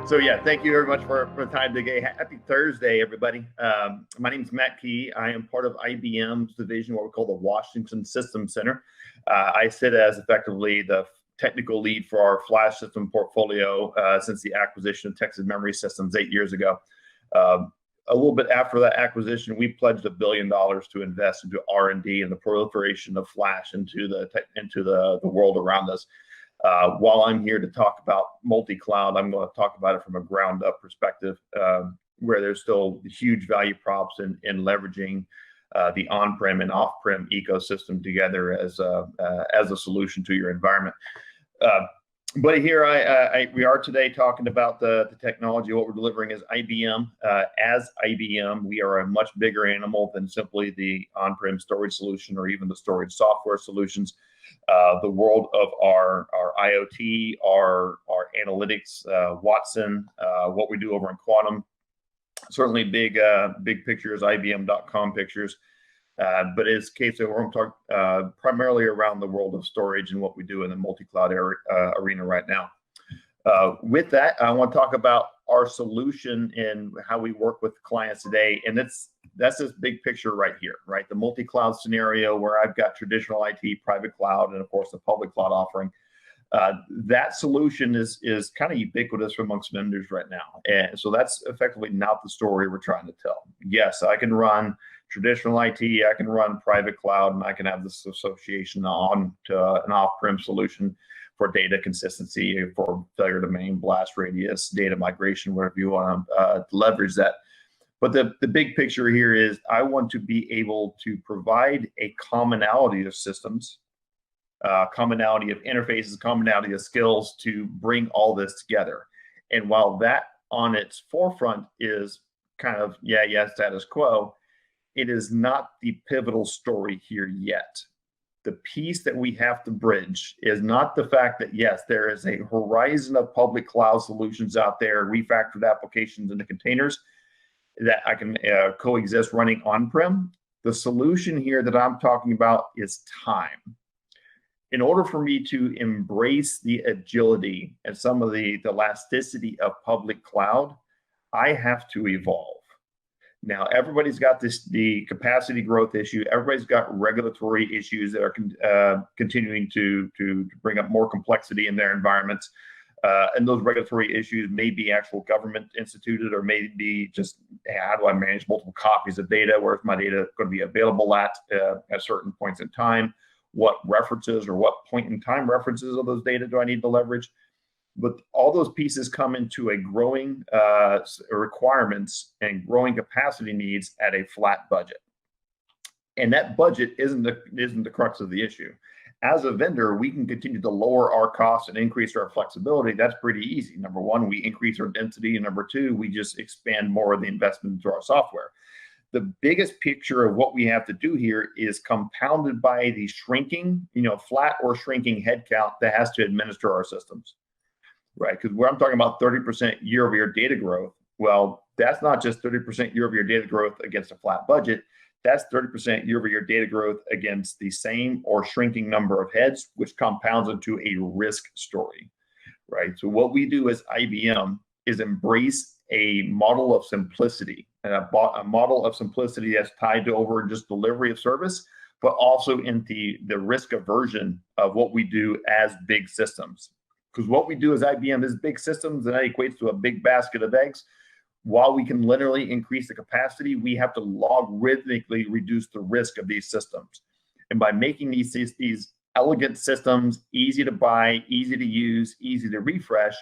So yeah, thank you very much for the time today. Happy Thursday, everybody. My name is Matt Key. I am part of IBM's division, what we call the Washington Systems Center. I sit as effectively the technical lead for our flash system portfolio since the acquisition of Texas Memory Systems 8 years ago. A little bit after that acquisition, we pledged $1 billion to invest into R&D and the proliferation of flash into the world around us. While I'm here to talk about multi-cloud, I'm going to talk about it from a ground-up perspective, where there's still huge value props in leveraging the on-prem and off-prem ecosystem together as a solution to your environment. But here we are today talking about the technology. What we're delivering is IBM. As IBM, we are a much bigger animal than simply the on-prem storage solution or even the storage software solutions. The world of our IoT, our analytics, Watson, what we do over in quantum, certainly big pictures, IBM.com pictures. But in this case, we're going to talk primarily around the world of storage and what we do in the multi-cloud arena right now. With that, I want to talk about our solution and how we work with clients today. And that's this big picture right here, right? The multi-cloud scenario where I've got traditional IT, private cloud, and of course the public cloud offering. That solution is kind of ubiquitous amongst vendors right now. And so that's effectively not the story we're trying to tell. Yes, I can run traditional IT, I can run private cloud, and I can have this association on to an off-prem solution for data consistency, for failure domain, blast radius, data migration, whatever you want to leverage that. But the big picture here is I want to be able to provide a commonality of systems, commonality of interfaces, commonality of skills to bring all this together. And while that on its forefront is kind of, status quo, it is not the pivotal story here yet. The piece that we have to bridge is not the fact that, yes, there is a horizon of public cloud solutions out there, refactored applications into containers that I can coexist running on-prem. The solution here that I'm talking about is time. In order for me to embrace the agility and some of the elasticity of public cloud, I have to evolve. Now, everybody's got the capacity growth issue. Everybody's got regulatory issues that are continuing to bring up more complexity in their environments. And those regulatory issues may be actual government instituted, or may be just, how do I manage multiple copies of data? Where's my data going to be available at certain points in time? What references or what point in time references of those data do I need to leverage? But all those pieces come into a growing requirements and growing capacity needs at a flat budget. And that budget isn't the crux of the issue. As a vendor, we can continue to lower our costs and increase our flexibility. That's pretty easy. Number one, we increase our density. And number two, we just expand more of the investment into our software. The biggest picture of what we have to do here is compounded by the shrinking, flat or shrinking headcount that has to administer our systems. Right, because where I'm talking about 30% year-over-year data growth, well, that's not just 30% year-over-year data growth against a flat budget. That's 30% year-over-year data growth against the same or shrinking number of heads, which compounds into a risk story, right? So what we do as IBM is embrace a model of simplicity, and a model of simplicity that's tied to over just delivery of service, but also into the risk aversion of what we do as big systems. Because what we do as IBM is big systems, and that equates to a big basket of eggs. While we can literally increase the capacity, we have to logarithmically reduce the risk of these systems. And by making these elegant systems easy to buy, easy to use, easy to refresh,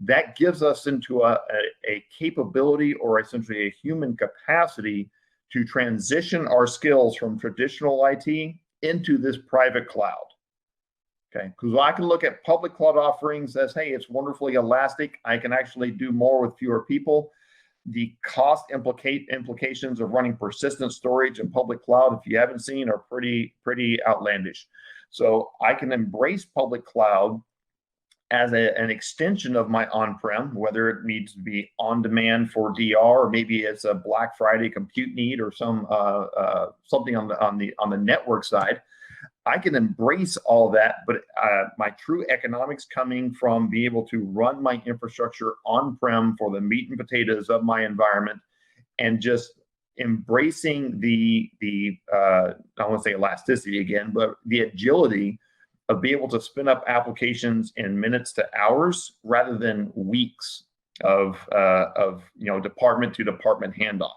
that gives us into a capability, or essentially a human capacity, to transition our skills from traditional IT into this private cloud. Okay, because I can look at public cloud offerings as, hey, it's wonderfully elastic. I can actually do more with fewer people. The cost implications of running persistent storage in public cloud, if you haven't seen, are pretty outlandish. So I can embrace public cloud as an extension of my on-prem, whether it needs to be on demand for DR, or maybe it's a Black Friday compute need, or something on the network side. I can embrace all that, but my true economics coming from being able to run my infrastructure on-prem for the meat and potatoes of my environment, and just embracing the I don't want to say elasticity again, but the agility of being able to spin up applications in minutes to hours rather than weeks of department to department handoff.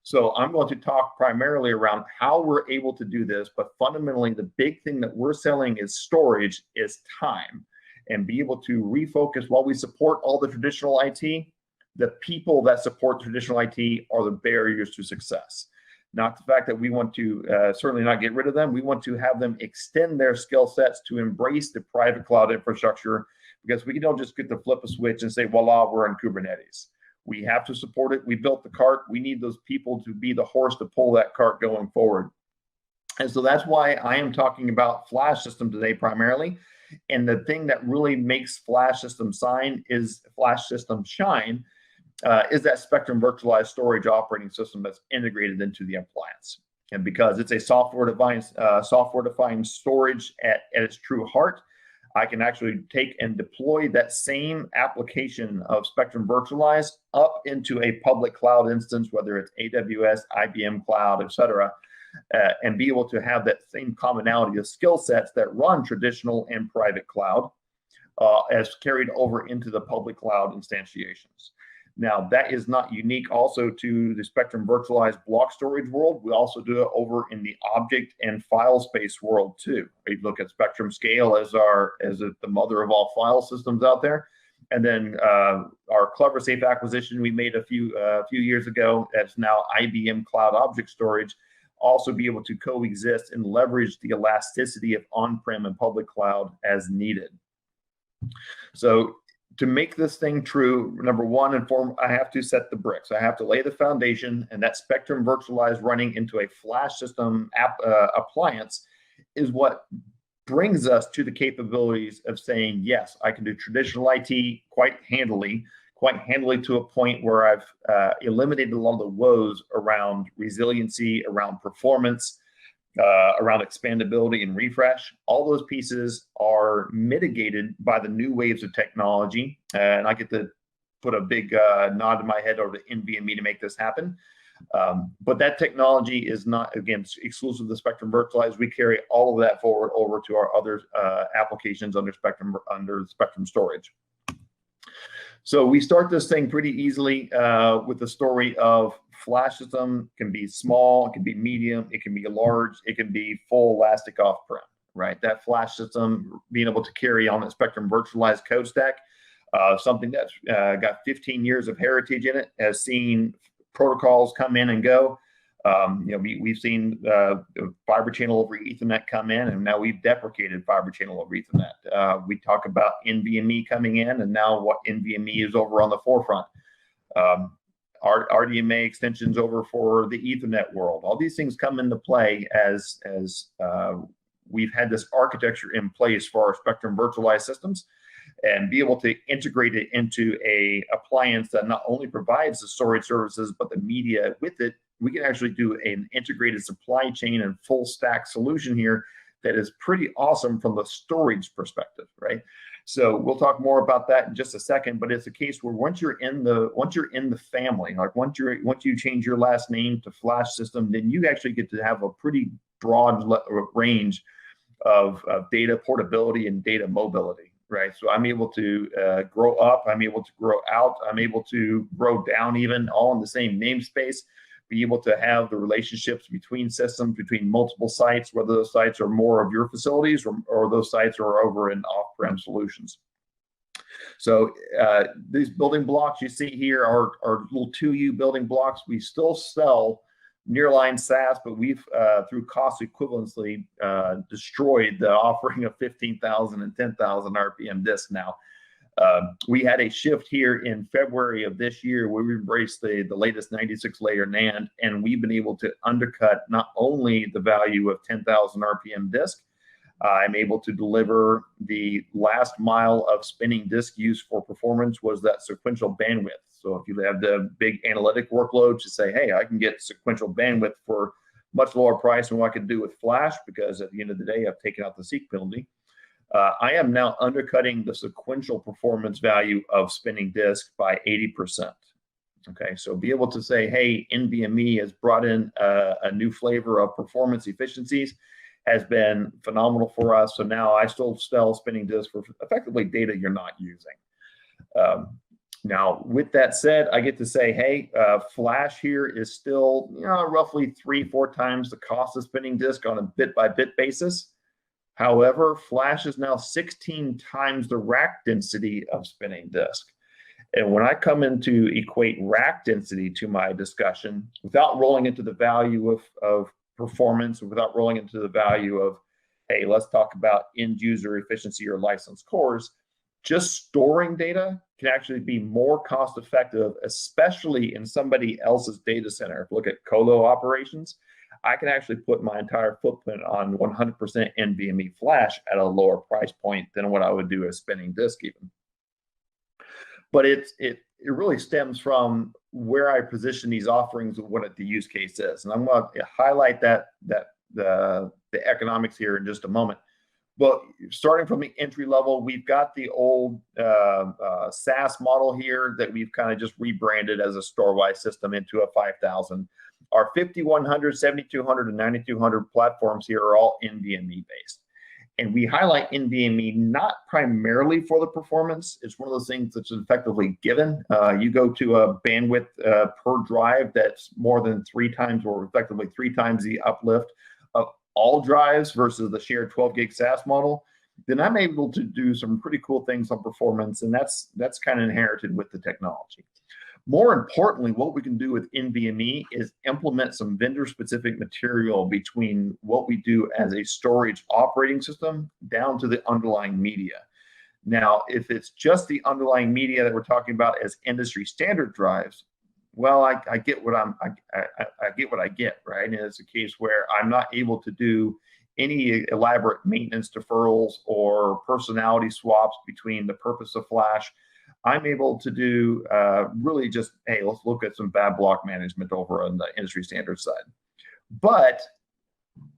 So I'm going to talk primarily around how we're able to do this, but fundamentally the big thing that we're selling is storage, is time, and be able to refocus. While we support all the traditional IT, the people that support traditional IT are the barriers to success. Not the fact that we want to certainly not get rid of them. We want to have them extend their skill sets to embrace the private cloud infrastructure, because we don't just get to flip a switch and say, voila, we're in Kubernetes. We have to support it. We built the cart. We need those people to be the horse to pull that cart going forward. And so that's why I am talking about flashSystem today primarily. And the thing that really makes flashSystem shine is that Spectrum Virtualize storage operating system that's integrated into the appliance. And because it's a software-defined storage at its true heart, I can actually take and deploy that same application of Spectrum Virtualize up into a public cloud instance, whether it's AWS, IBM Cloud, et cetera, and be able to have that same commonality of skill sets that run traditional and private cloud as carried over into the public cloud instantiations. Now, that is not unique also to the Spectrum Virtualized block storage world. We also do it over in the object and file space world too. We look at Spectrum Scale as the mother of all file systems out there. And then our CleverSafe acquisition we made a few years ago, that's now IBM Cloud Object Storage, also be able to coexist and leverage the elasticity of on-prem and public cloud as needed. So to make this thing true, number one and foremost, I have to set the bricks. I have to lay the foundation, and that Spectrum Virtualized running into a flashSystem appliance is what brings us to the capabilities of saying, yes, I can do traditional IT quite handily to a point where I've eliminated a lot of the woes around resiliency, around performance, around expandability and refresh. All those pieces are mitigated by the new waves of technology. And I get to put a big nod in my head over to NVMe to make this happen. But that technology is not, again, exclusive to Spectrum Virtualized. We carry all of that forward over to our other applications under Spectrum Storage. So we start this thing pretty easily with the story of flashSystem. Can be small, it can be medium, it can be large, it can be full elastic off-prem, right? That flashSystem being able to carry on that Spectrum Virtualized code stack, something that's got 15 years of heritage in it, has seen protocols come in and go. We've seen fiber channel over Ethernet come in, and now we've deprecated fiber channel over Ethernet. We talk about NVMe coming in, and now what NVMe is over on the forefront. RDMA extensions over for the Ethernet world. All these things come into play as we've had this architecture in place for our Spectrum Virtualized systems, and be able to integrate it into a appliance that not only provides the storage services, but the media with it. We can actually do an integrated supply chain and full stack solution here that is pretty awesome from the storage perspective, right? So we'll talk more about that in just a second, but it's a case where once you're in the family, like once you change your last name to flashSystem, then you actually get to have a pretty broad range of data portability and data mobility, right? So I'm able to grow up, I'm able to grow out, I'm able to grow down, even all in the same namespace. Be able to have the relationships between systems, between multiple sites, whether those sites are more of your facilities or those sites are over in off-prem solutions. So these building blocks you see here are little 2U building blocks. We still sell nearline SaaS, but we've, through cost equivalency, destroyed the offering of 15,000 and 10,000 RPM disks now. We had a shift here in February of this year where we embraced the latest 96-layer NAND, and we've been able to undercut not only the value of 10,000 RPM disk, I'm able to deliver the last mile of spinning disk use for performance was that sequential bandwidth. So if you have the big analytic workloads, to say, hey, I can get sequential bandwidth for much lower price than what I could do with flash, because at the end of the day, I've taken out the seek penalty. I am now undercutting the sequential performance value of spinning disk by 80%. Okay, so be able to say, hey, NVMe has brought in a new flavor of performance efficiencies, has been phenomenal for us. So now I still sell spinning disk for effectively data you're not using. Now, with that said, I get to say, hey, flash here is still roughly 3-4 times the cost of spinning disk on a bit-by-bit basis. However, flash is now 16 times the rack density of spinning disk. And when I come in to equate rack density to my discussion, without rolling into the value of performance, without rolling into the value of, hey, let's talk about end user efficiency or license cores, just storing data can actually be more cost effective, especially in somebody else's data center. If you look at colo operations, I can actually put my entire footprint on 100% NVMe flash at a lower price point than what I would do as spinning disk even. But it really stems from where I position these offerings and what the use case is. And I'm going to highlight the economics here in just a moment. But starting from the entry level, we've got the old SaaS model here that we've kind of just rebranded as a storewide system into a 5,000. Our 5100, 7200, and 9200 platforms here are all NVMe based. And we highlight NVMe not primarily for the performance. It's one of those things that's effectively given. You go to a bandwidth per drive that's more than 3 times, or effectively 3 times the uplift of all drives versus the shared 12 gig SaaS model, then I'm able to do some pretty cool things on performance, and that's kind of inherited with the technology. More importantly, what we can do with NVMe is implement some vendor-specific material between what we do as a storage operating system down to the underlying media. Now, if it's just the underlying media that we're talking about as industry standard drives, well, I get what I get, right? And it's a case where I'm not able to do any elaborate maintenance deferrals or personality swaps between the purpose of flash. I'm able to do really just, hey, let's look at some bad block management over on the industry standard side. But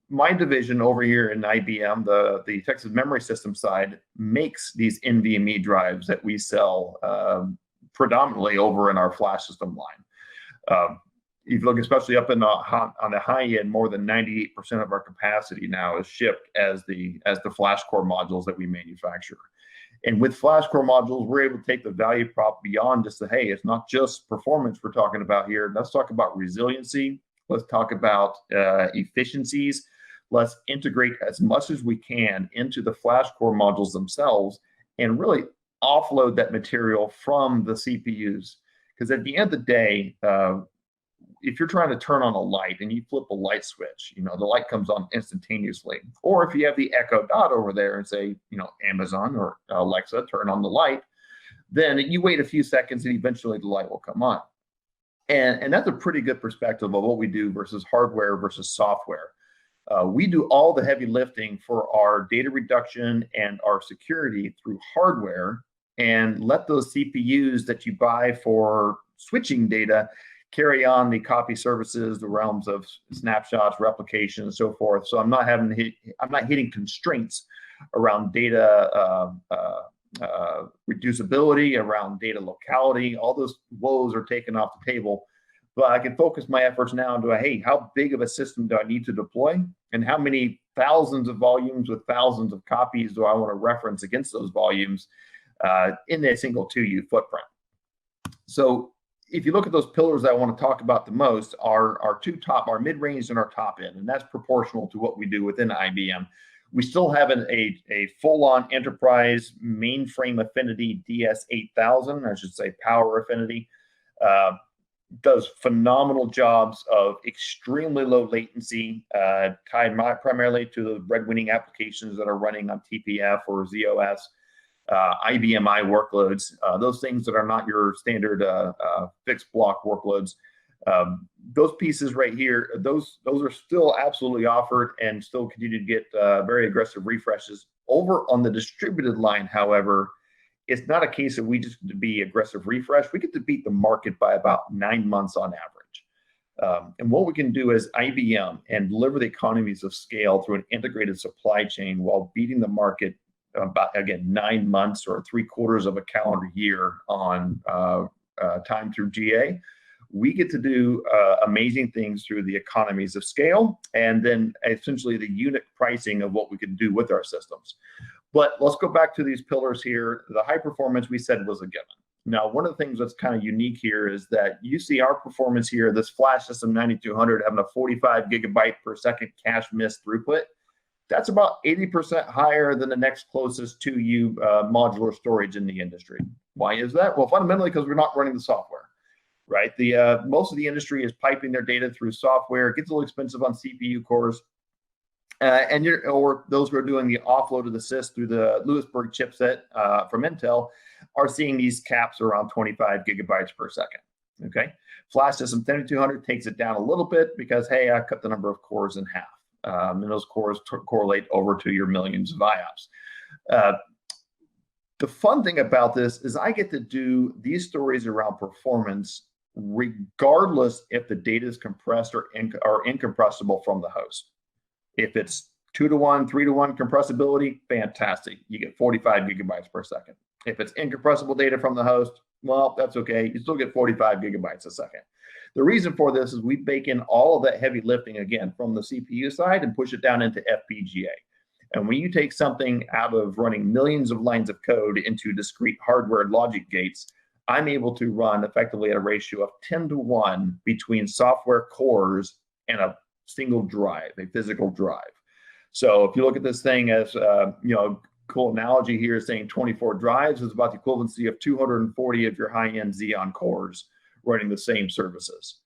my division over here in IBM, the Texas Memory System side, makes these NVMe drives that we sell predominantly over in our flash system line. If you look especially up in on the high end, more than 98% of our capacity now is shipped as the flash core modules that we manufacture. And with flash core modules, we're able to take the value prop beyond just the, hey, it's not just performance we're talking about here. Let's talk about resiliency. Let's talk about efficiencies. Let's integrate as much as we can into the flash core modules themselves and really offload that material from the CPUs. Because at the end of the day, if you're trying to turn on a light and you flip a light switch, the light comes on instantaneously. Or if you have the Echo Dot over there and say, Amazon or Alexa, turn on the light, then you wait a few seconds and eventually the light will come on. And that's a pretty good perspective of what we do versus hardware versus software. We do all the heavy lifting for our data reduction and our security through hardware, and let those CPUs that you buy for switching data carry on the copy services, the realms of snapshots, replication, and so forth. So I'm not hitting constraints around data reducibility, around data locality. All those woes are taken off the table. But I can focus my efforts now into, hey, how big of a system do I need to deploy? And how many thousands of volumes with thousands of copies do I want to reference against those volumes in a single 2U footprint? So if you look at those pillars that I want to talk about the most, our mid-range and our top end, and that's proportional to what we do within IBM. We still have a full-on enterprise mainframe affinity DS8000, I should say power affinity. Does phenomenal jobs of extremely low latency, tied primarily to the breadwinning applications that are running on TPF or ZOS. IBM I workloads, those things that are not your standard fixed block workloads. Those pieces right here, those are still absolutely offered and still continue to get very aggressive refreshes. Over on the distributed line, however, it's not a case that we just get to be aggressive refresh. We get to beat the market by about 9 months on average. And what we can do as IBM and deliver the economies of scale through an integrated supply chain while beating the market about, again, 9 months or 3/4 of a calendar year on time through GA. We get to do amazing things through the economies of scale and then essentially the unit pricing of what we can do with our systems. But let's go back to these pillars here. The high performance we said was a given. Now, one of the things that's kind of unique here is that you see our performance here, this flashSystem 9200 having a 45 gigabyte per second cache miss throughput. That's about 80% higher than the next closest to you modular storage in the industry. Why is that? Well, fundamentally because we're not running the software, right? Most of the industry is piping their data through software. It gets a little expensive on CPU cores. Or those who are doing the offload of the sys through the Lewisburg chipset from Intel are seeing these caps around 25 gigabytes per second. Okay, flashSystem 3200 takes it down a little bit because, hey, I cut the number of cores in half, and those cores correlate over to your millions of IOPS. The fun thing about this is I get to do these stories around performance regardless if the data is compressed or incompressible from the host. If it's 2-to-1, 3-to-1 compressibility, fantastic. You get 45 gigabytes per second. If it's incompressible data from the host, well, that's okay. You still get 45 gigabytes a second. The reason for this is we bake in all of that heavy lifting, again, from the CPU side and push it down into FPGA. And when you take something out of running millions of lines of code into discrete hardware logic gates, I'm able to run effectively at a ratio of 10-to-1 between software cores and a single drive, a physical drive. So if you look at this thing as, cool analogy here is saying 24 drives is about the equivalency of 240 of your high-end Xeon cores running the same services.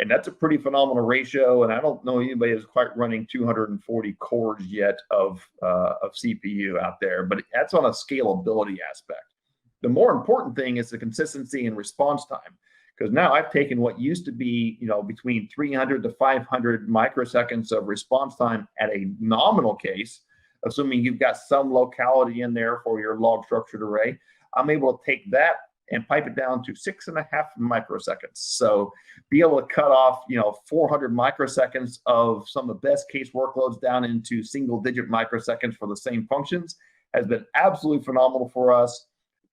And that's a pretty phenomenal ratio. And I don't know anybody who's quite running 240 cores yet of CPU out there, but that's on a scalability aspect. The more important thing is the consistency and response time. Because now I've taken what used to be, between 300 to 500 microseconds of response time at a nominal case, assuming you've got some locality in there for your log structured array. I'm able to take that and pipe it down to 6.5 microseconds. So be able to cut off, 400 microseconds of some of the best case workloads down into single digit microseconds for the same functions has been absolutely phenomenal for us.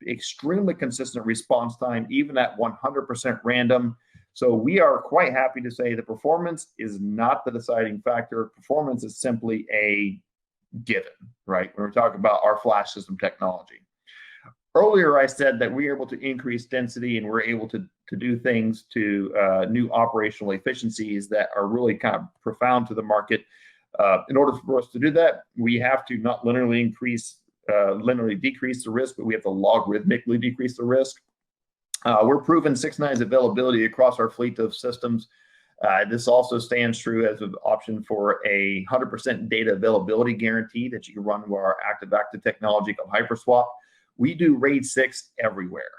Extremely consistent response time, even at 100% random. So we are quite happy to say the performance is not the deciding factor. Performance is simply a given, right? When we're talking about our flash system technology. Earlier, I said that we are able to increase density and we're able to do things to new operational efficiencies that are really kind of profound to the market. In order for us to do that, we have to not linearly decrease the risk, but we have to logarithmically decrease the risk. We're proven 6 nines availability across our fleet of systems. This also stands true as an option for a 100% data availability guarantee that you can run with our active-active technology called HyperSwap. We do RAID 6 everywhere.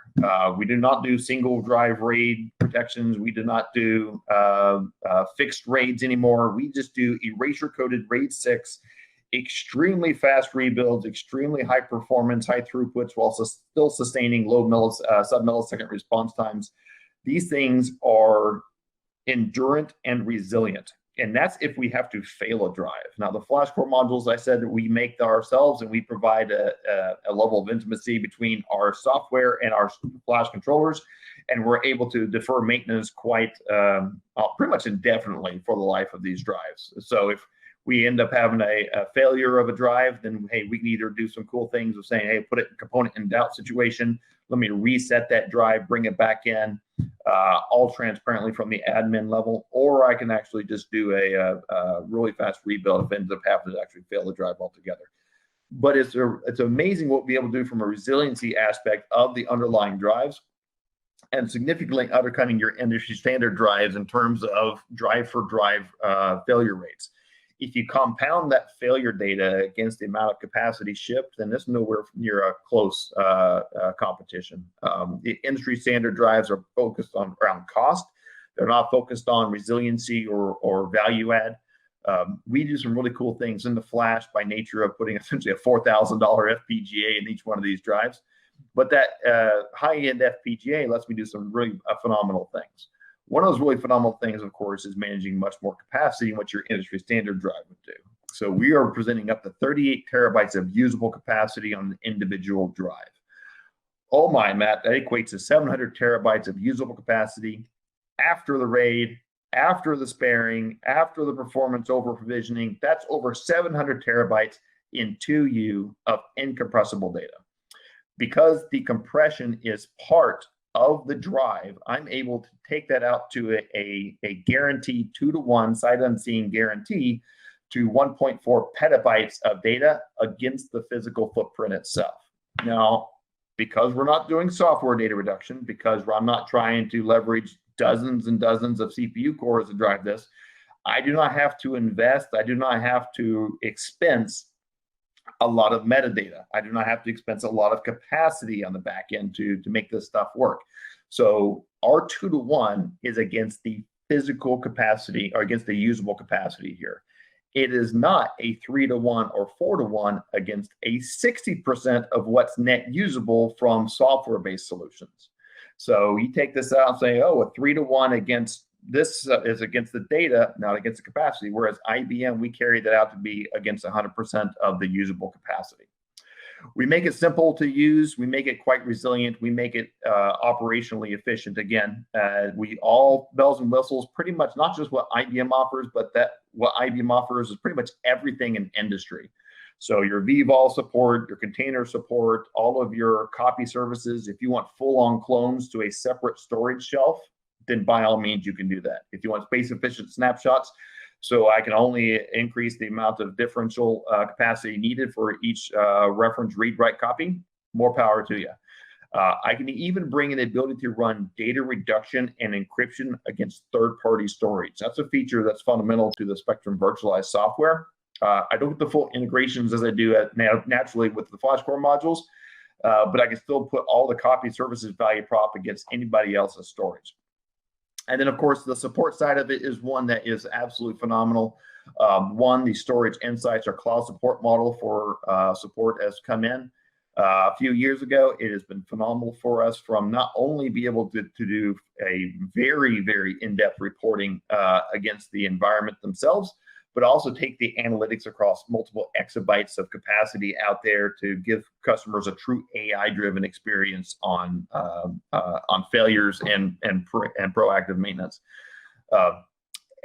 We do not do single drive RAID protections. We do not do fixed RAIDs anymore. We just do erasure-coded RAID 6, extremely fast rebuilds, extremely high performance, high throughputs, while still sustaining low sub-millisecond response times. These things are endurant and resilient. And that's if we have to fail a drive. Now, the flash core modules, I said that we make ourselves, and we provide a level of intimacy between our software and our flash controllers, and we're able to defer maintenance quite pretty much indefinitely for the life of these drives. So if we end up having a failure of a drive, then hey, we can either do some cool things of saying, hey, put it in component in doubt situation. Let me reset that drive, bring it back in, all transparently from the admin level, or I can actually just do a really fast rebuild if it ends up having to actually fail the drive altogether. But it's amazing what we'll be able to do from a resiliency aspect of the underlying drives, and significantly undercutting your industry standard drives in terms of drive for drive failure rates. If you compound that failure data against the amount of capacity shipped, then it's nowhere near a close competition. The industry standard drives are focused around cost. They're not focused on resiliency or value add. We do some really cool things in the flash by nature of putting essentially a $4,000 FPGA in each one of these drives. But that high-end FPGA lets me do some really phenomenal things. One of those really phenomenal things, of course, is managing much more capacity than what your industry standard drive would do. So we are presenting up to 38 terabytes of usable capacity on an individual drive. Oh my, Matt, that equates to 700 terabytes of usable capacity after the RAID, after the sparing, after the performance over provisioning. That's over 700 terabytes in 2U of incompressible data. Because the compression is part of the drive, I'm able to take that out to a guaranteed 2-to-1 sight unseen guarantee to 1.4 petabytes of data against the physical footprint itself. Now, because we're not doing software data reduction, because I'm not trying to leverage dozens and dozens of CPU cores to drive this, I do not have to invest, I do not have to expense a lot of metadata. I do not have to expense a lot of capacity on the back end to make this stuff work. So our 2-to-1 is against the physical capacity or against the usable capacity here. It is not a 3-to-1 or 4-to-1 against a 60% of what's net usable from software-based solutions. So you take this out and say, oh, a 3-to-1 against this is against the data, not against the capacity. Whereas IBM, we carry that out to be against 100% of the usable capacity. We make it simple to use. We make it quite resilient. We make it operationally efficient. Again, we all bells and whistles, pretty much not just what IBM offers, but that what IBM offers is pretty much everything in industry. So your vVol support, your container support, all of your copy services. If you want full-on clones to a separate storage shelf, then by all means you can do that. If you want space efficient snapshots, so I can only increase the amount of differential capacity needed for each reference read-write copy, more power to you. I can even bring in the ability to run data reduction and encryption against third-party storage. That's a feature that's fundamental to the Spectrum Virtualize software. I don't get the full integrations as I do naturally with the FlashCore modules, but I can still put all the copy services value prop against anybody else's storage. And then, of course, the support side of it is one that is absolutely phenomenal. The Storage Insights, our cloud support model for support has come in a few years ago. It has been phenomenal for us from not only be able to do a very, very in-depth reporting against the environment themselves, but also take the analytics across multiple exabytes of capacity out there to give customers a true AI-driven experience on failures and proactive maintenance.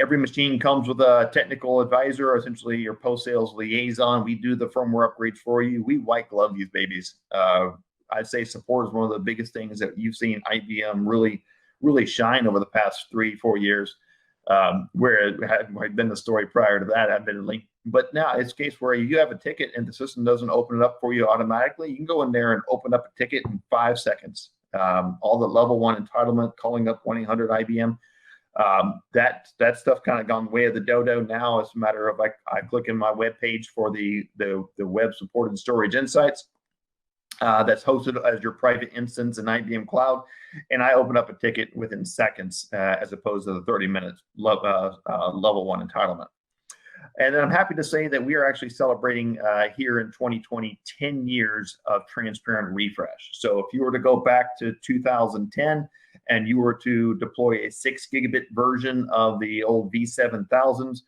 Every machine comes with a technical advisor, essentially your post-sales liaison. We do the firmware upgrades for you. We white glove these babies. I'd say support is one of the biggest things that you've seen IBM really shine over the past 3-4 years. Where it had been the story prior to that, admittedly. But now it's a case where you have a ticket and the system doesn't open it up for you automatically. You can go in there and open up a ticket in 5 seconds. All the level 1 entitlement, calling up 1-800-IBM. That stuff kind of gone the way of the dodo. Now it's a matter of I click in my web page for the web supported Storage Insights. That's hosted as your private instance in IBM Cloud, and I open up a ticket within seconds as opposed to the 30 minutes level 1 entitlement. And then I'm happy to say that we are actually celebrating here in 2020 10 years of transparent refresh. So if you were to go back to 2010 and you were to deploy a 6 gigabit version of the old V7000s,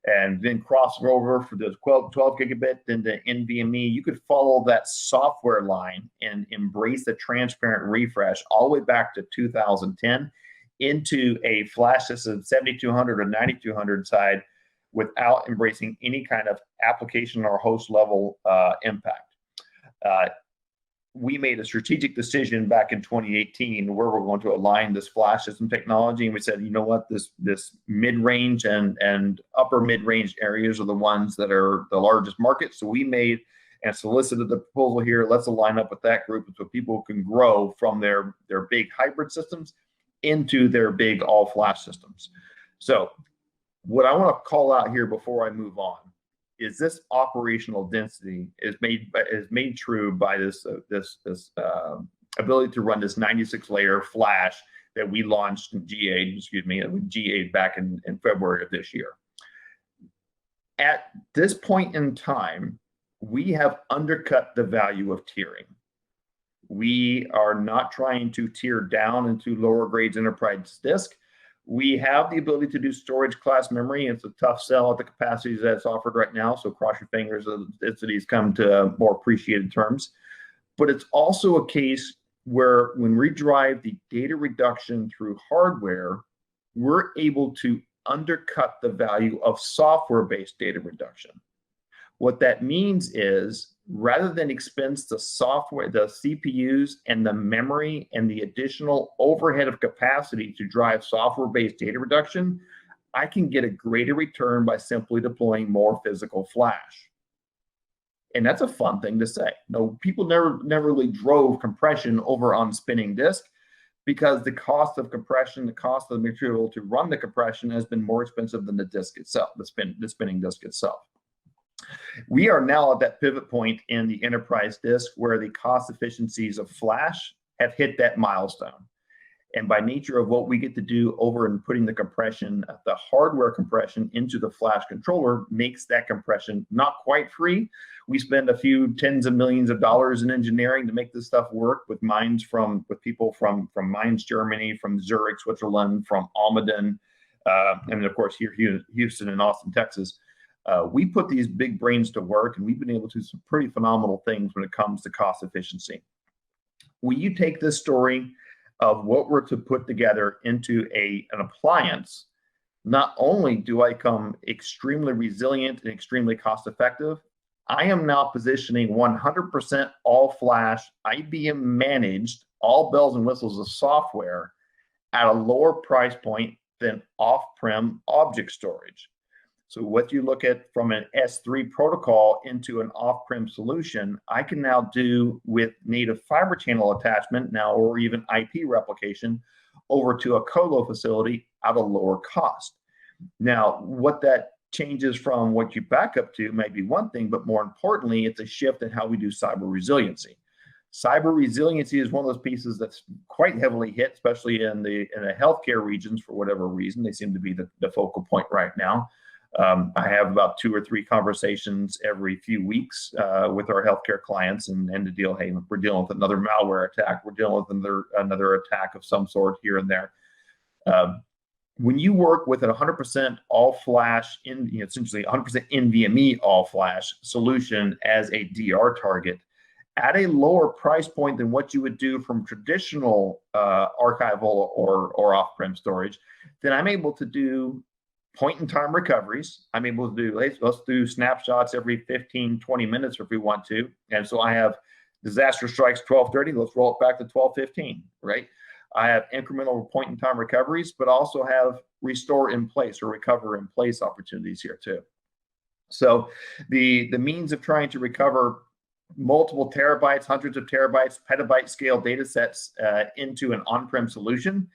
and then cross over for the 12 gigabit, then the NVMe, you could follow that software line and embrace the transparent refresh all the way back to 2010 into a flashSystem 7200 or 9200 side without embracing any kind of application or host level impact. We made a strategic decision back in 2018 where we're going to align this flash system technology. And we said, you know what, this mid-range and upper mid-range areas are the ones that are the largest market. So we made and solicited the proposal here. Let's align up with that group so people can grow from their big hybrid systems into their big all flash systems. So what I want to call out here before I move on is this operational density is made true by this ability to run this 96-layer flash that we launched in GA back in February of this year. At this point in time, we have undercut the value of tiering. We are not trying to tier down into lower grades enterprise disk. We have the ability to do storage class memory. It's a tough sell at the capacities that's offered right now, so cross your fingers as these come to more appreciated terms. But it's also a case where when we drive the data reduction through hardware, we're able to undercut the value of software-based data reduction. What that means is, rather than expense the software, the CPUs and the memory and the additional overhead of capacity to drive software-based data reduction, I can get a greater return by simply deploying more physical flash. And that's a fun thing to say. No, people never really drove compression over on spinning disk, because the cost of compression, the cost of the material to run the compression has been more expensive than the disk itself, the spinning disk itself. We are now at that pivot point in the enterprise disk where the cost efficiencies of flash have hit that milestone. And by nature of what we get to do over and putting the compression, the hardware compression into the flash controller makes that compression not quite free. We spend a few tens of millions of dollars in engineering to make this stuff work with people from Mainz, Germany, from Zurich, Switzerland, from Almaden, and of course here Houston and Austin, Texas. We put these big brains to work, and we've been able to do some pretty phenomenal things when it comes to cost efficiency. When you take this story of what we're to put together into an appliance, not only do I come extremely resilient and extremely cost effective, I am now positioning 100% all flash, IBM managed, all bells and whistles of software at a lower price point than off-prem object storage. So what you look at from an S3 protocol into an off-prem solution, I can now do with native fiber channel attachment now, or even IP replication over to a colo facility at a lower cost. Now, what that changes from what you back up to may be one thing, but more importantly, it's a shift in how we do cyber resiliency. Cyber resiliency is one of those pieces that's quite heavily hit, especially in the healthcare regions for whatever reason. They seem to be the focal point right now. I have about 2 or 3 conversations every few weeks with our healthcare clients and to deal, hey, we're dealing with another malware attack. We're dealing with another attack of some sort here and there. When you work with a 100% all flash, essentially 100% NVMe all flash solution as a DR target at a lower price point than what you would do from traditional archival or off-prem storage, then I'm able to do point-in-time recoveries. I'm able to do, let's do snapshots every 15, 20 minutes if we want to. And so I have disaster strikes 12:30, let's roll it back to 12:15, right? I have incremental point-in-time recoveries, but also have restore in place or recover in place opportunities here too. So the means of trying to recover multiple terabytes, hundreds of terabytes, petabyte scale data sets into an on-prem solution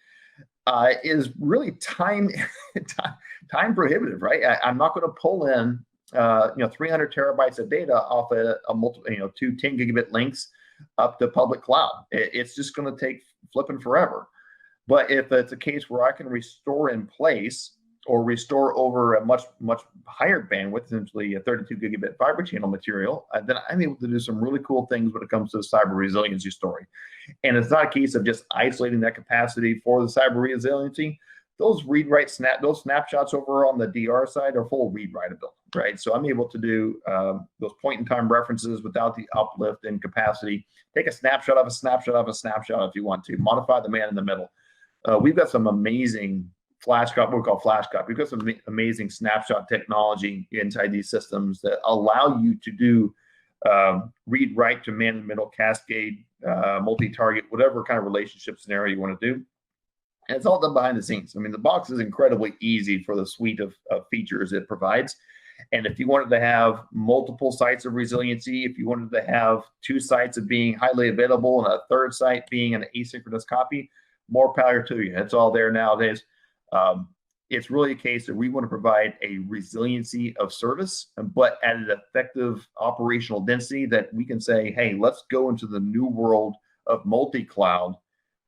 is really time prohibitive, right? I'm not going to pull in 300 terabytes of data off a multiple, 2 10 gigabit links up to public cloud. It's just going to take flipping forever. But if it's a case where I can restore in place or restore over a much higher bandwidth, essentially a 32 gigabit fiber channel material, then I'm able to do some really cool things when it comes to the cyber resiliency story. And it's not a case of just isolating that capacity for the cyber resiliency. Those those snapshots over on the DR side are full read-writeability, right? So I'm able to do those point-in-time references without the uplift in capacity. Take a snapshot of a snapshot of a snapshot if you want to. Modify the man in the middle. We've got some amazing what we call flash copy. We've got some amazing snapshot technology inside these systems that allow you to do read-write to man in the middle, cascade, multi-target, whatever kind of relationship scenario you want to do. And it's all done behind the scenes. I mean, the box is incredibly easy for the suite of features it provides. And if you wanted to have multiple sites of resiliency, if you wanted to have 2 sites of being highly available and a 3rd site being an asynchronous copy, more power to you. It's all there nowadays. It's really a case that we want to provide a resiliency of service, but at an effective operational density that we can say, hey, let's go into the new world of multi-cloud,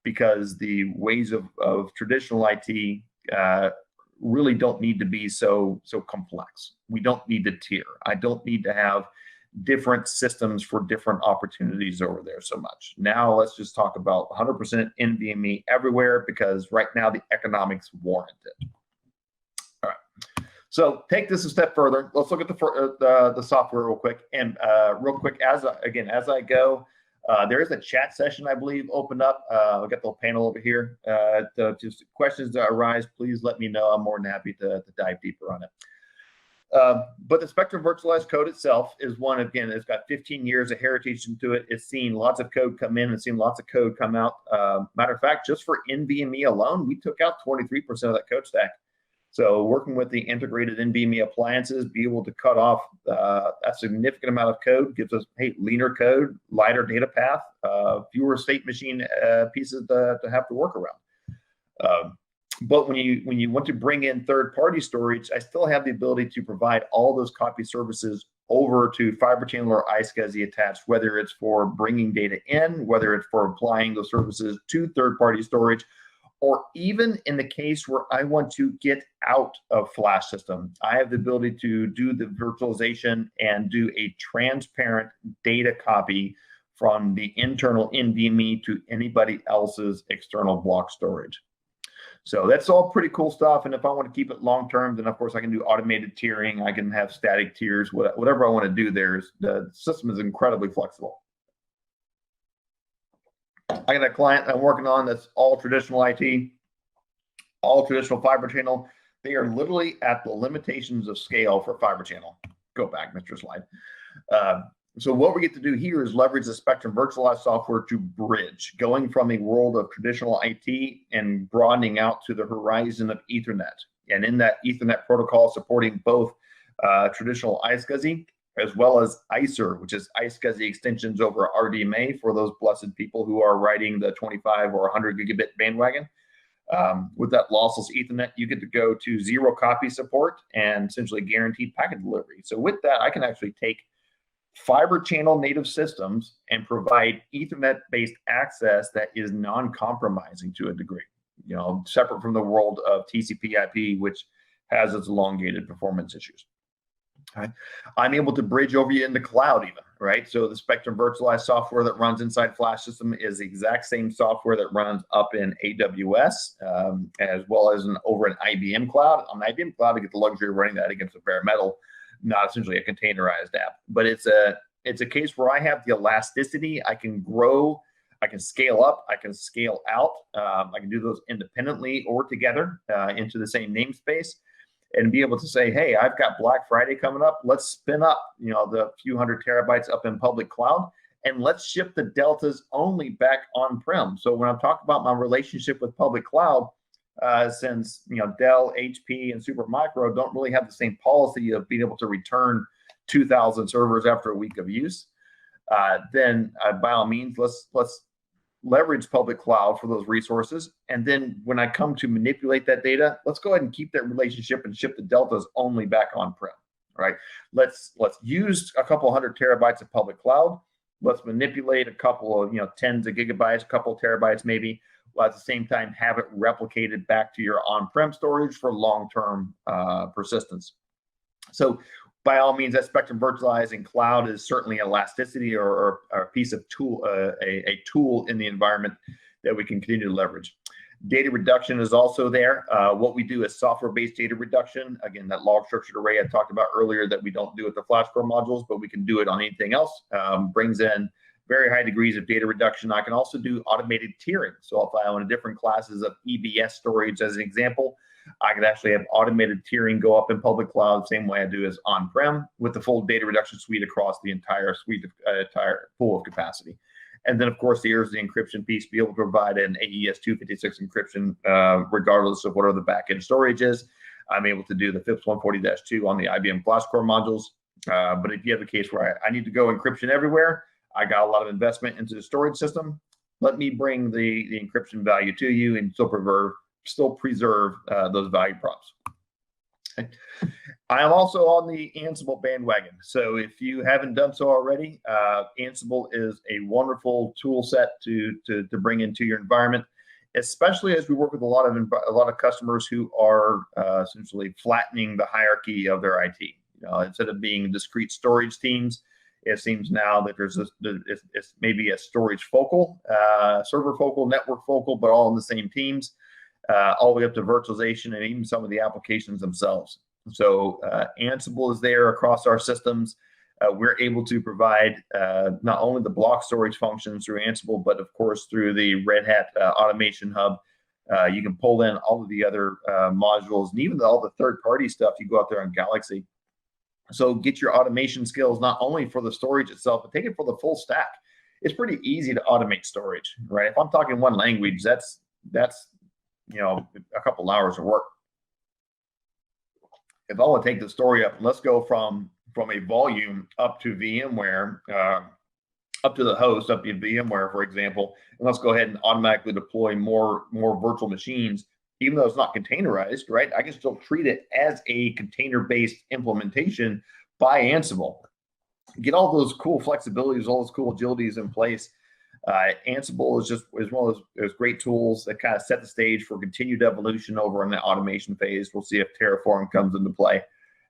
because the ways of traditional IT really don't need to be so complex. We don't need to tier. I don't need to have different systems for different opportunities over there so much. Now let's just talk about 100% NVMe everywhere, because right now the economics warrant it. All right. So take this a step further. Let's look at the software real quick. And real quick, as I go, there is a chat session, I believe, opened up. I've got the little panel over here. Just questions that arise, please let me know. I'm more than happy to dive deeper on it. But the Spectrum Virtualize code itself is one, again, it's got 15 years of heritage into it. It's seen lots of code come in and seen lots of code come out. Matter of fact, just for NVMe alone, we took out 23% of that code stack. So working with the integrated NVMe appliances, be able to cut off a significant amount of code gives us, hey, leaner code, lighter data path, fewer state machine pieces to have to work around. But when you want to bring in third-party storage, I still have the ability to provide all those copy services over to Fiber Channel or iSCSI attached, whether it's for bringing data in, whether it's for applying those services to third-party storage, or even in the case where I want to get out of flashSystem, I have the ability to do the virtualization and do a transparent data copy from the internal NVMe to anybody else's external block storage. So that's all pretty cool stuff. And if I want to keep it long-term, then of course I can do automated tiering. I can have static tiers, whatever I want to do there. The system is incredibly flexible. I got a client I'm working on that's all traditional IT, all traditional Fiber Channel. They are literally at the limitations of scale for Fiber Channel. Go back, Mr. Slide. So what we get to do here is leverage the Spectrum Virtualize software to bridge, going from a world of traditional IT and broadening out to the horizon of Ethernet. And in that Ethernet protocol, supporting both traditional iSCSI as well as ICER, which is iSCSI extensions over RDMA for those blessed people who are riding the 25 or 100 gigabit bandwagon. With that lossless Ethernet, you get to go to zero copy support and essentially guaranteed packet delivery. So with that, I can actually take Fiber Channel native systems and provide Ethernet-based access that is non-compromising to a degree, you know, separate from the world of TCP/IP, which has its elongated performance issues. Okay. I'm able to bridge over you into cloud even, right? So the Spectrum Virtualize software that runs inside flashSystem is the exact same software that runs up in AWS, as well as over an IBM cloud. On IBM cloud, I get the luxury of running that against a bare metal, not essentially a containerized app. But it's a case where I have the elasticity. I can grow, I can scale up, I can scale out. I can do those independently or together into the same namespace, and be able to say, hey, I've got Black Friday coming up. Let's spin up, you know, the few hundred terabytes up in public cloud, and let's ship the deltas only back on-prem. So when I'm talking about my relationship with public cloud, since, you know, Dell, HP, and Supermicro don't really have the same policy of being able to return 2,000 servers after a week of use, then by all means, let's leverage public cloud for those resources. And then when I come to manipulate that data, let's go ahead and keep that relationship and ship the deltas only back on-prem, right? Let's use a couple hundred terabytes of public cloud. Let's manipulate a couple of, you know, tens of gigabytes, a couple of terabytes maybe, while at the same time have it replicated back to your on-prem storage for long-term persistence. So by all means, that Spectrum Virtualize in cloud is certainly elasticity or a piece of tool, a tool in the environment that we can continue to leverage. Data reduction is also there. What we do is software-based data reduction. Again, that log structured array I talked about earlier that we don't do with the FlashCore modules, but we can do it on anything else. Brings in very high degrees of data reduction. I can also do automated tiering. So if I own different classes of EBS storage as an example, I could actually have automated tiering go up in public cloud, same way I do as on-prem, with the full data reduction suite across the entire suite of entire pool of capacity. And then, of course, here's the encryption piece, be able to provide an AES 256 encryption regardless of whatever the backend storage is. I'm able to do the FIPS 140-2 on the IBM FlashCore modules. But if you have a case where I need to go encryption everywhere, I got a lot of investment into the storage system, let me bring the encryption value to you and still preserve those value props. Okay. I am also on the Ansible bandwagon. So if you haven't done so already, Ansible is a wonderful tool set to bring into your environment, especially as we work with a lot of customers who are essentially flattening the hierarchy of their IT. You know, instead of being discrete storage teams, It seems now that it's maybe a storage focal, server focal, network focal, but all in the same teams, all the way up to virtualization and even some of the applications themselves. So Ansible is there across our systems. We're able to provide not only the block storage functions through Ansible, but of course through the Red Hat Automation Hub. You can pull in all of the other modules and even all the third-party stuff you go out there on Galaxy. So get your automation skills not only for the storage itself, but take it for the full stack. It's pretty easy to automate storage, right? If I'm talking one language, that's a couple hours of work. If I want to take the story up, let's go from a volume up to VMware, up to the host, up to VMware, for example, and let's go ahead and automatically deploy more virtual machines. Even though it's not containerized, right? I can still treat it as a container-based implementation by Ansible. Get all those cool flexibilities, all those cool agilities in place. Ansible is one of those great tools that kind of set the stage for continued evolution over in the automation phase. We'll see if Terraform comes into play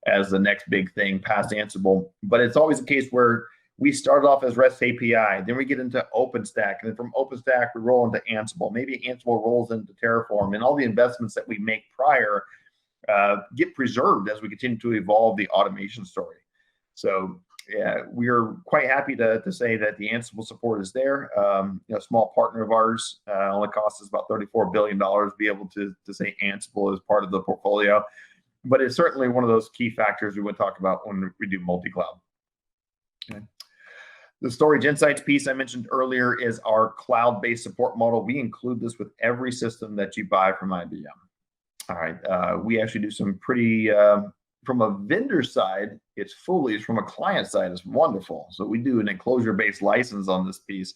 as the next big thing past Ansible. But it's always a case where we started off as REST API, then we get into OpenStack, and then from OpenStack, we roll into Ansible. Maybe Ansible rolls into Terraform, and all the investments that we make prior get preserved as we continue to evolve the automation story. So yeah, we're quite happy to say that the Ansible support is there. A small partner of ours only costs us about $34 billion to be able to say Ansible is part of the portfolio. But it's certainly one of those key factors we would talk about when we do multi-cloud. Okay. The Storage Insights piece I mentioned earlier is our cloud-based support model. We include this with every system that you buy from IBM. All right, we actually do some pretty, from a vendor side, it's foolish. From a client side, it's wonderful. So we do an enclosure-based license on this piece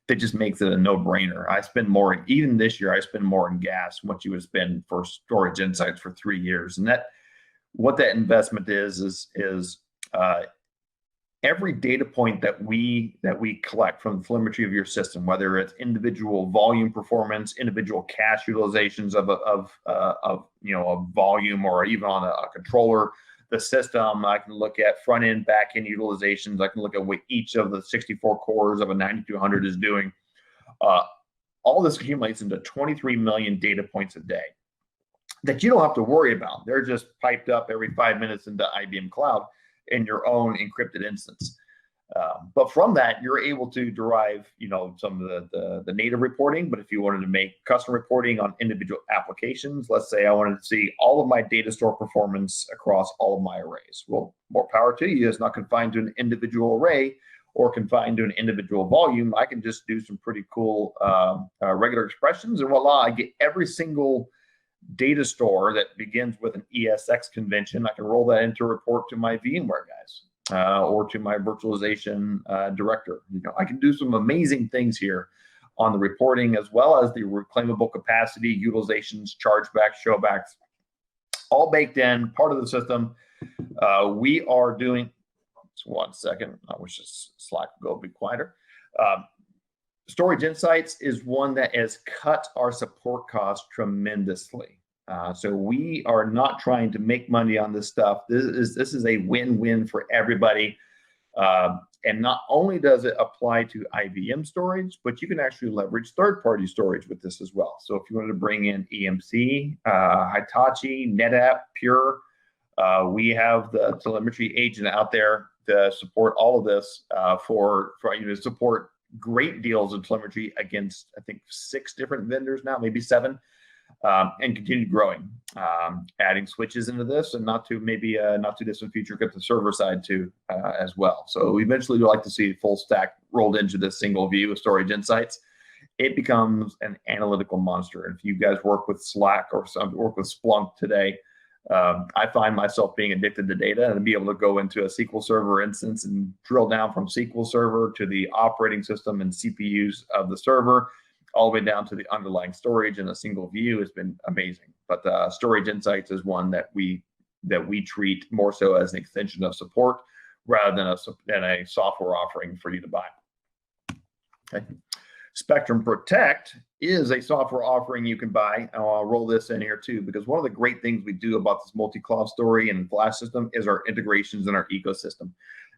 that just makes it a no-brainer. I spend more, even this year, I spend more in gas than what you would spend for Storage Insights for 3 years. And what that investment is every data point that we collect from the telemetry of your system, whether it's individual volume performance, individual cache utilizations of a volume, or even on a controller, the system, I can look at front end, back end utilizations. I can look at what each of the 64 cores of a 9200 is doing. All this accumulates into 23 million data points a day that you don't have to worry about. They're just piped up every 5 minutes into IBM Cloud in your own encrypted instance. But from that, you're able to derive, some of the native reporting. But if you wanted to make custom reporting on individual applications, let's say I wanted to see all of my data store performance across all of my arrays. Well, more power to you. It's not confined to an individual array or confined to an individual volume. I can just do some pretty cool regular expressions, and voila, I get every single data store that begins with an ESX convention. I can roll that into a report to my VMware guys or to my virtualization director. I can do some amazing things here on the reporting, as well as the reclaimable capacity, utilizations, chargebacks, showbacks, all baked in, part of the system. We are doing, just 1 second, I wish this slide could go a bit quieter. Storage Insights is one that has cut our support costs tremendously. So we are not trying to make money on this stuff. This is a win-win for everybody. And not only does it apply to IBM storage, but you can actually leverage third-party storage with this as well. So if you wanted to bring in EMC, Hitachi, NetApp, Pure, we have the telemetry agent out there to support all of this for you to support great deals of telemetry against, I think, 6 different vendors now, maybe 7, and continue growing, adding switches into this, and not too distant future, get the server side too as well. So eventually, we'd like to see full stack rolled into this single view of Storage Insights. It becomes an analytical monster. And if you guys work with Slack or work with Splunk today, I find myself being addicted to data, and be able to go into a SQL Server instance and drill down from SQL Server to the operating system and CPUs of the server, all the way down to the underlying storage in a single view has been amazing. But Storage Insights is one that we treat more so as an extension of support rather than a software offering for you to buy. Okay. Spectrum Protect is a software offering you can buy. And I'll roll this in here too, because one of the great things we do about this multi-cloud story and flashSystem is our integrations in our ecosystem.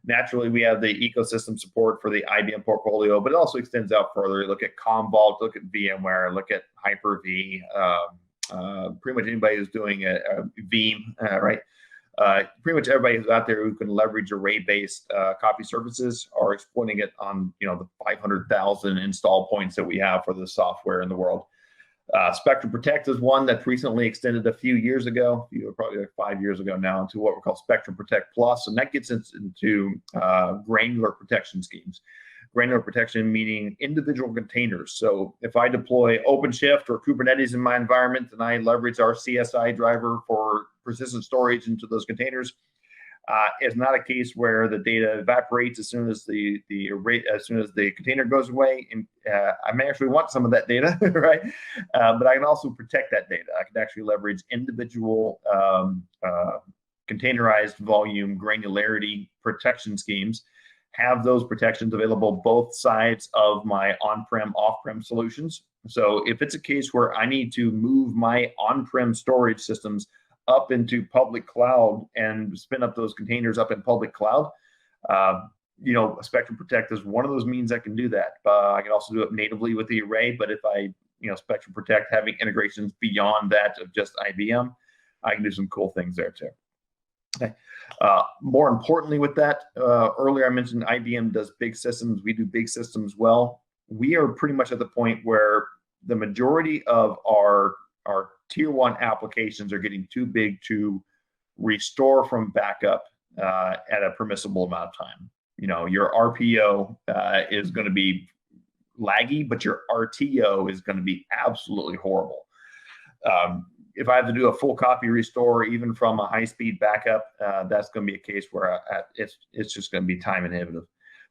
Naturally, we have the ecosystem support for the IBM portfolio, but it also extends out further. Look at Commvault, look at VMware, look at Hyper-V, pretty much anybody who's doing a Veeam, right? Pretty much everybody who's out there who can leverage array-based copy services are exploiting it on the 500,000 install points that we have for the software in the world. Spectrum Protect is one that's recently extended a few years ago, probably like 5 years ago now, into what we call Spectrum Protect Plus, and that gets into granular protection schemes. Granular protection meaning individual containers. So if I deploy OpenShift or Kubernetes in my environment and I leverage our CSI driver for persistent storage into those containers, it's not a case where the data evaporates as soon as the container goes away. And I may actually want some of that data, right? But I can also protect that data. I can actually leverage individual containerized volume granularity protection schemes, have those protections available both sides of my on-prem, off-prem solutions. So if it's a case where I need to move my on-prem storage systems up into public cloud and spin up those containers up in public cloud, Spectrum Protect is one of those means I can do that. I can also do it natively with the array, but if I, Spectrum Protect having integrations beyond that of just IBM, I can do some cool things there too. Okay. More importantly with that, earlier I mentioned IBM does big systems. We do big systems well. We are pretty much at the point where the majority of our tier one applications are getting too big to restore from backup at a permissible amount of time. Your RPO is going to be laggy, but your RTO is going to be absolutely horrible. If I have to do a full copy restore, even from a high-speed backup, that's going to be a case where it's just going to be time inhibitive.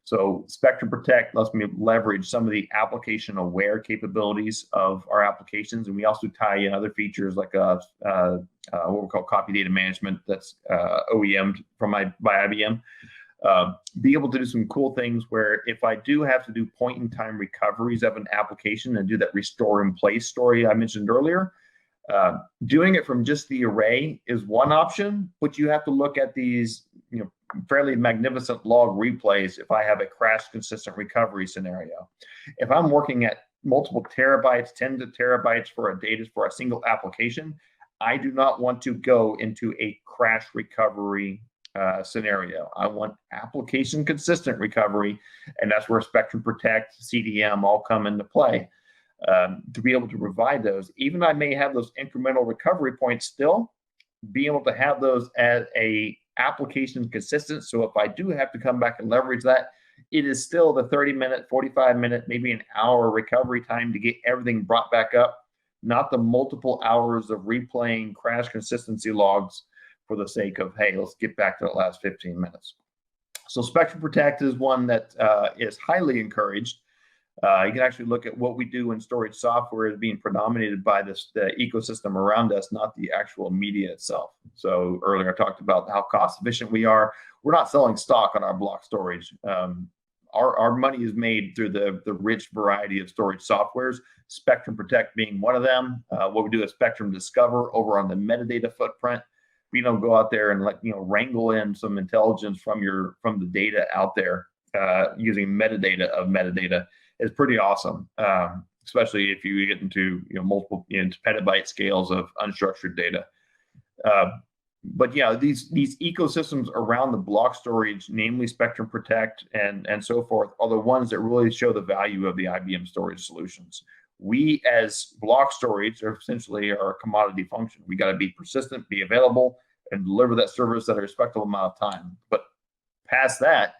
So Spectrum Protect lets me leverage some of the application-aware capabilities of our applications, and we also tie in other features like what we call copy data management that's OEM'd by IBM. Be able to do some cool things where if I do have to do point-in-time recoveries of an application and do that restore-in-place story I mentioned earlier, doing it from just the array is one option, but you have to look at these fairly magnificent log replays if I have a crash consistent recovery scenario. If I'm working at multiple terabytes, tens of terabytes for a data for a single application, I do not want to go into a crash recovery scenario. I want application consistent recovery, and that's where Spectrum Protect, CDM all come into play. To be able to provide those, even I may have those incremental recovery points still, be able to have those as a application consistent. So if I do have to come back and leverage that, it is still the 30-minute, 45-minute, maybe an hour recovery time to get everything brought back up, not the multiple hours of replaying crash consistency logs for the sake of, hey, let's get back to the last 15 minutes. So Spectrum Protect is one that is highly encouraged. You can actually look at what we do in storage software as being predominated by the ecosystem around us, not the actual media itself. So earlier I talked about how cost efficient we are. We're not selling stock on our block storage. Our money is made through the rich variety of storage softwares, Spectrum Protect being one of them. What we do is Spectrum Discover over on the metadata footprint. We don't go out there and wrangle in some intelligence from the data out there using metadata of metadata. Is pretty awesome, especially if you get into multiple petabyte scales of unstructured data. But yeah, these ecosystems around the block storage, namely Spectrum Protect and so forth, are the ones that really show the value of the IBM storage solutions. We, as block storage, are essentially a commodity function. We got to be persistent, be available, and deliver that service at a respectable amount of time. But past that,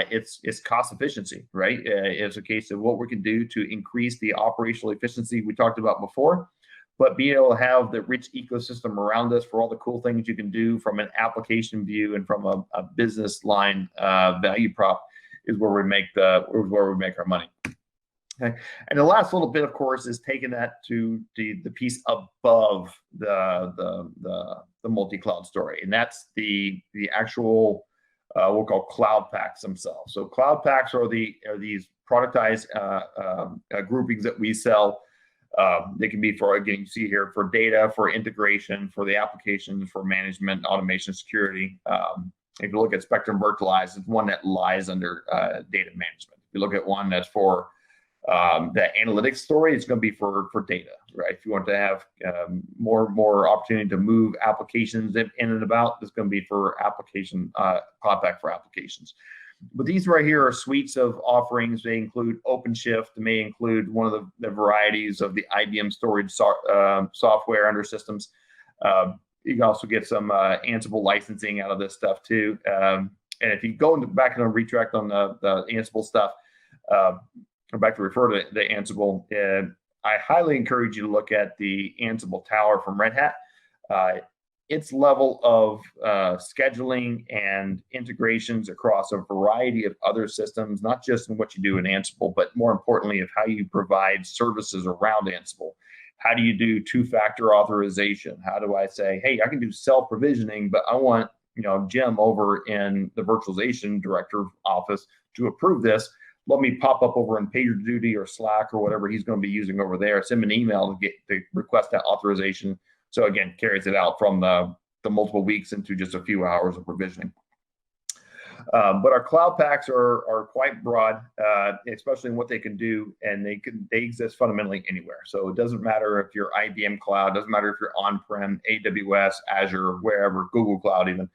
it's cost efficiency, right? It's a case of what we can do to increase the operational efficiency we talked about before, but being able to have the rich ecosystem around us for all the cool things you can do from an application view and from a business line value prop is where we make our money. Okay, and the last little bit, of course, is taking that to the piece above the multi-cloud story, and that's the actual we'll call cloud packs themselves. So cloud packs are these productized groupings that we sell. They can be for, again, you see here, for data, for integration, for the applications, for management, automation, security. If you look at Spectrum Virtualize, it's one that lies under data management. If you look at one that's for the analytics story, it's going to be for data, right? If you want to have more opportunity to move applications in and about, it's going to be for application cloud pack for applications. But these right here are suites of offerings. They include OpenShift. They may include one of the varieties of the IBM storage software under systems. You can also get some Ansible licensing out of this stuff too. And if you go back and retract on the Ansible stuff, come back to refer to the Ansible, I highly encourage you to look at the Ansible Tower from Red Hat. Its level of scheduling and integrations across a variety of other systems, not just in what you do in Ansible, but more importantly of how you provide services around Ansible. How do you do two-factor authorization? How do I say, hey, I can do self-provisioning, but I want Jim over in the virtualization director office to approve this. Let me pop up over in PagerDuty or Slack or whatever he's going to be using over there. Send him an email to request that authorization. So again, carries it out from the multiple weeks into just a few hours of provisioning. But our cloud packs are quite broad, especially in what they can do, and they exist fundamentally anywhere. So it doesn't matter if you're IBM Cloud, doesn't matter if you're on-prem, AWS, Azure, wherever, Google Cloud even.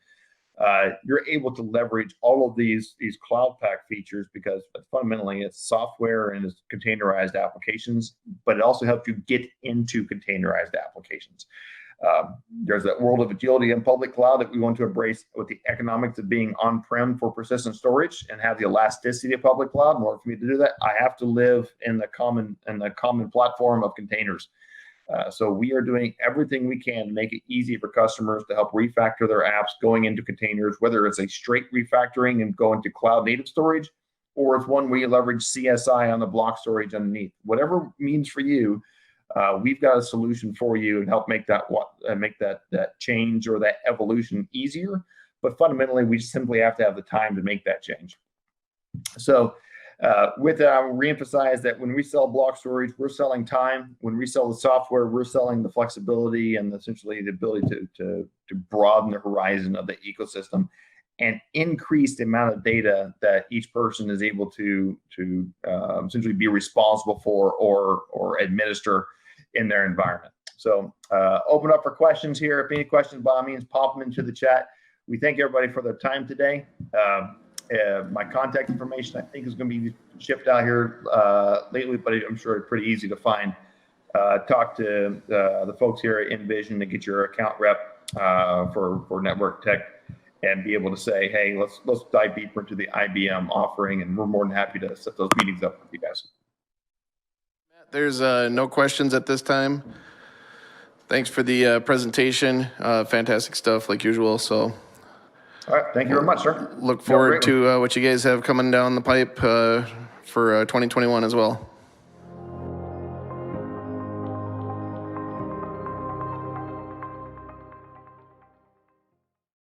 You're able to leverage all of these cloud pack features because fundamentally it's software and it's containerized applications, but it also helps you get into containerized applications. There's that world of agility in public cloud that we want to embrace with the economics of being on-prem for persistent storage and have the elasticity of public cloud. In order for me to do that, I have to live in the common platform of containers. So we are doing everything we can to make it easy for customers to help refactor their apps going into containers, whether it's a straight refactoring and go into cloud native storage, or it's one where you leverage CSI on the block storage underneath. Whatever means for you, we've got a solution for you and help make that change or that evolution easier. But fundamentally, we simply have to have the time to make that change. So with that, I will reemphasize that when we sell block storage, we're selling time. When we sell the software, we're selling the flexibility and essentially the ability to broaden the horizon of the ecosystem and increase the amount of data that each person is able to essentially be responsible for or administer in their environment. So open up for questions here. If any questions, by all means, pop them into the chat. We thank everybody for their time today. My contact information, I think, is going to be shipped out here lately, but I'm sure it's pretty easy to find. Talk to the folks here at Envision to get your account rep for network tech and be able to say, hey, let's dive deeper into the IBM offering, and we're more than happy to set those meetings up with you guys. There's no questions at this time. Thanks for the presentation. Fantastic stuff, like usual. So. All right, thank you very much, sir. Look forward to what you guys have coming down the pipe for 2021 as well.